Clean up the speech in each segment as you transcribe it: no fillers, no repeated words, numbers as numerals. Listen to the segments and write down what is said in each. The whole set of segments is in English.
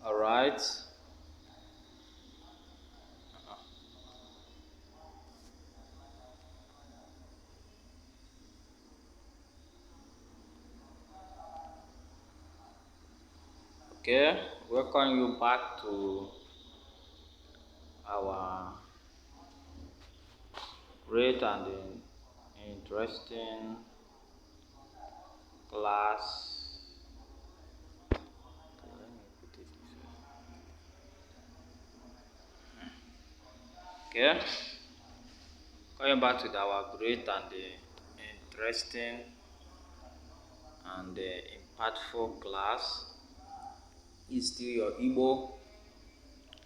All right. Okay. Welcome you back to our great and interesting class. Okay, let me put it this way. Okay. Coming back to our great and interesting and impactful class is still your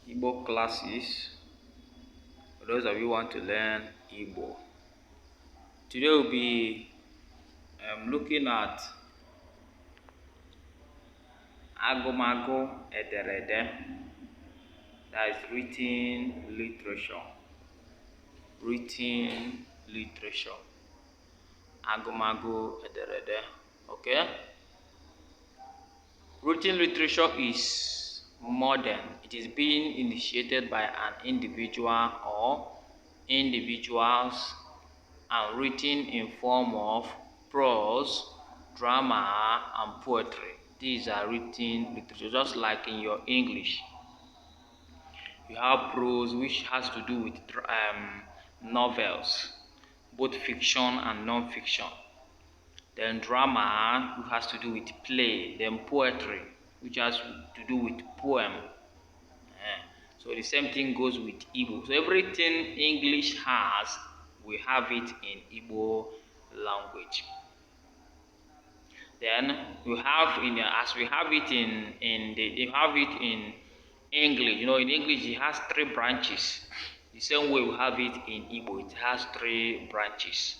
Igbo classes. For those of you who want to learn Igbo, today we'll be looking at Agumagu Ederede, that is written literature. Written literature. Agumagu Ederede. Okay? Written literature is modern. It is being initiated by an individual or individuals and written in form of prose, drama, and poetry. These are written literature, just like in your English. You have prose, which has to do with novels, both fiction and non-fiction. Then drama, which has to do with play. Then poetry, which has to do with poem. So the same thing goes with Igbo. So everything English has, we have it in Igbo language. Then you have as we have it you have it in English. In English it has 3 branches. The same way we have it in Igbo, it has 3 branches.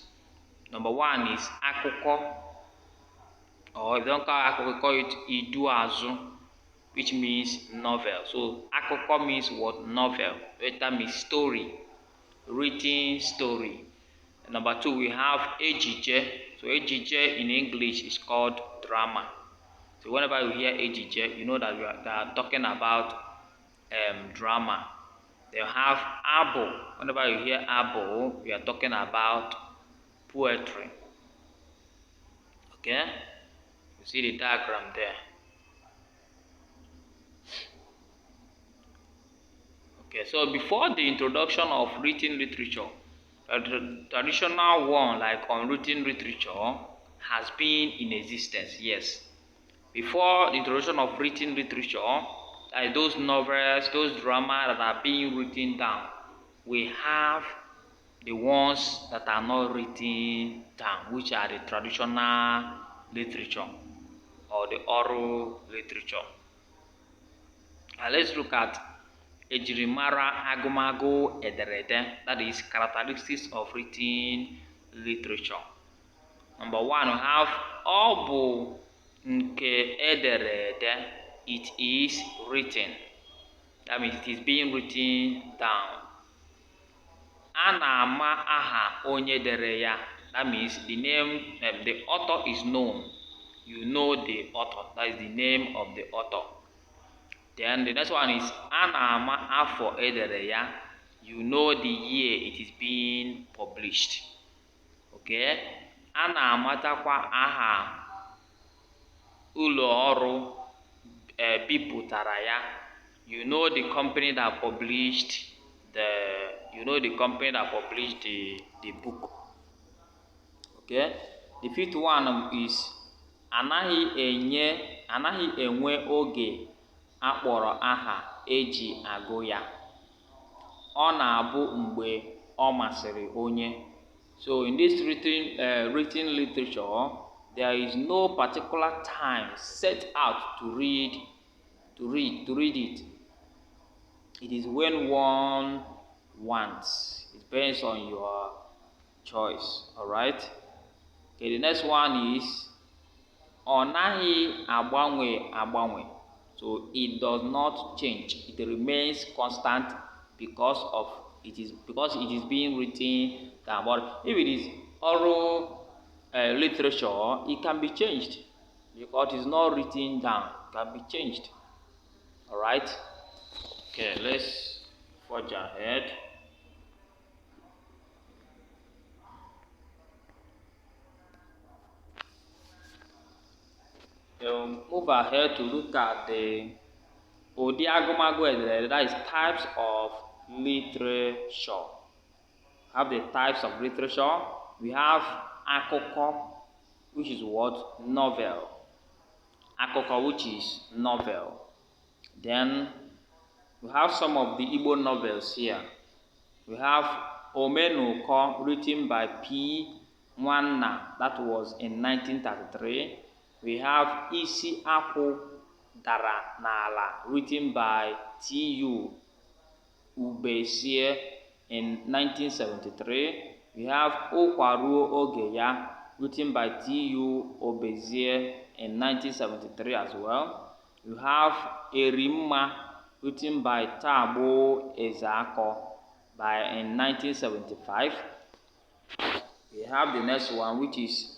Number 1 is Akụkọ, or if you don't call Akụkọ, we call it Iduazu, which means novel. So Akụkọ means what? Novel. That means story, written story. And number 2, we have Ejije. So Ejije in English is called drama. So whenever you hear Ejije, you know that they are talking about drama. They have Abo. Whenever you hear Abo, we are talking about poetry. Okay? You see the diagram there. Okay, so before the introduction of written literature, the traditional one like unwritten literature has been in existence, yes. Before the introduction of written literature, like those novels, those dramas that are being written down, we have the ones that are not written down, which are the traditional literature or the oral literature. Now let's look at Ejirimara Agumagu Ederede, that is characteristics of written literature. Number 1, we have Obu nke Ederede, it is written. That means it is being written down. Ana-ama aha onye dere ya, that means the name, the author is known. You know the author, that is the name of the author. Then the next one is Ana-ama afọ edere ya, you know the year it is being published. Okay? Ana-amatakwa aha ụlọ ọrụ bipụtara ya, you know the company that published the book. Okay? The 5th one is anaghị enwe oge akpọrọ aha eji agụ ya. Ọ na-abụ mgbe ọ masịrị onye. So in this written literature, there is no particular time set out to read it. It is when one wants. It depends on your choice. Alright? Okay, the next one is ọ naghị agbanwe. So it does not change. It remains constant because it is being written down. But if it is oral literature, it can be changed because it is not written down. It can be changed. Alright? Okay, let's forge ahead. Move ahead to look at the Odiagomago ederede, that is types of literature. We have the types of literature. We have akụkọ, which is what? Novel. Akụkọ, which is novel. Then we have some of the Igbo novels here. We have Omenuko, written by P. Nwanna, that was in 1933. We have Isi Akwụ Dara N'Ala, written by T.U. Ubesie in 1973. We have Ụkwa Ruo Oge Ya, written by T.U. Ubesie in 1973 as well. We have Erimma, written by Tagbo Ezeako in 1975. We have the next one, which is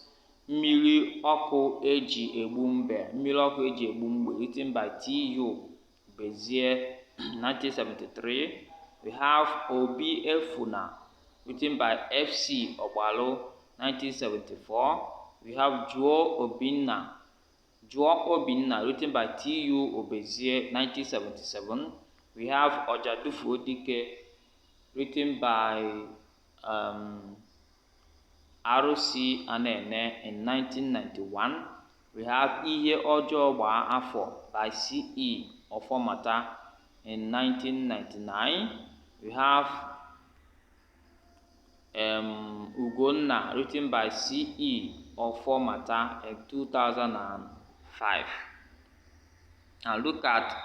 Mmiri Ọkụ Eji Egbu Mbe, Mmiri Ọkụ Eji Egbu Mgbe, written by T.U. Ubesie 1973. We have Obi Efuna, written by F.C. Ogbalo 1974. We have Juo Obinna, written by T.U. Ubesie 1977. We have Ojadufu Odike, written by R.C. Anene in 1991. We have Ihe Ọjọọ Gbaa Afọ by C.E. Ọfọmata in 1999. We have Ugonna, written by C.E. Ọfọmata in 2005. Now look at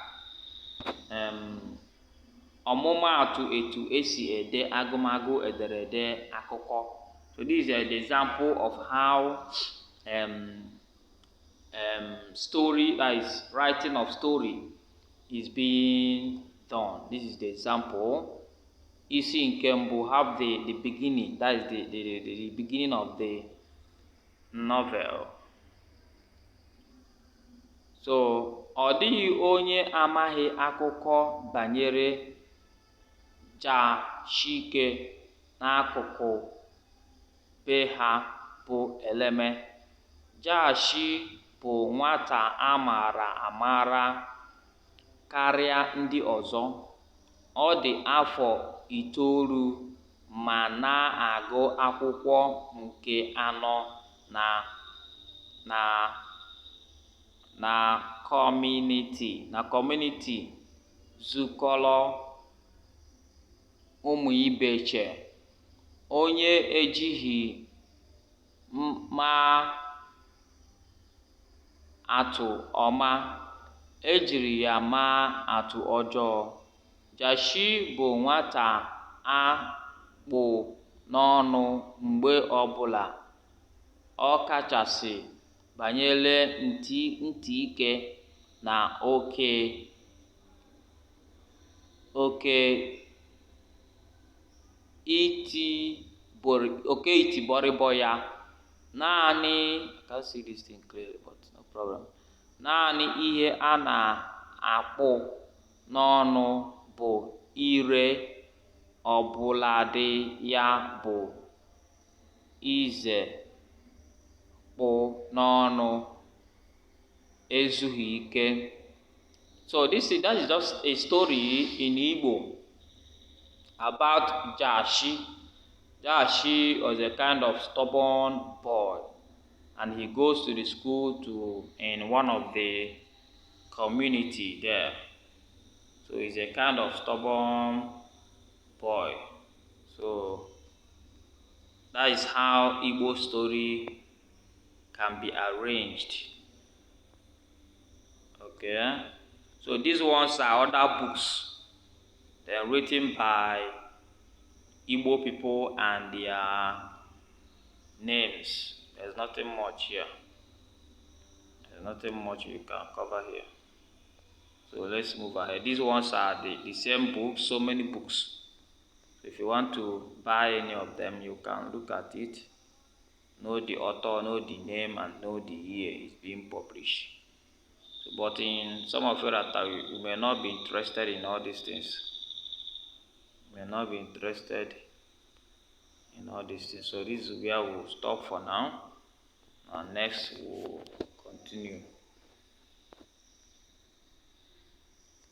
ọmụmaatụ etu esi ede agụmagụ ederede akụkọ. So this is an example of how story, that is writing of story, is being done. This is the example. Isi nke mbụ have the beginning, that is the beginning of the novel. So ọ dịghị onye amaghị akụkọ banyere Jashike n'akụkụ be ha bụ Eleme. Jashi bụ nwata a maara amara karịa ndị ọzọ. Ọ dị afọ 9 ma na-agụ akwụkwọ nke anọ na kọmuniti zukọrọ ụmụ ibeche. Onye ejighị maa atụ ọma, ejiri ya maa atụ ọjọọ. Jashi bụ nwata a kpụ n'ọnụ mgbe ọbụla, ọ kachasị banyere ntị ike na oke itibọrịbọ ya. Naanị ihe a na-akpụ n'ọnụ bụ ire, ọbụladị ya bụ ize kpụ n'ọnụ ezughị ike. So that is just a story in Igbo about Jashi. Jashi was a kind of stubborn boy, and he goes to the school in one of the community there. So he's a kind of stubborn boy. So that is how Igbo story can be arranged. Okay, so these ones are other books. They are written by Igbo people and their names. There's nothing much here. There's nothing much we can cover here. So let's move ahead. These ones are the same books, so many books. So if you want to buy any of them, you can look at it, know the author, know the name, and know the year it's being published. But in some of you that you may not be interested in all these things. You may not be interested in all these things. So this is where we'll stop for now. And next we'll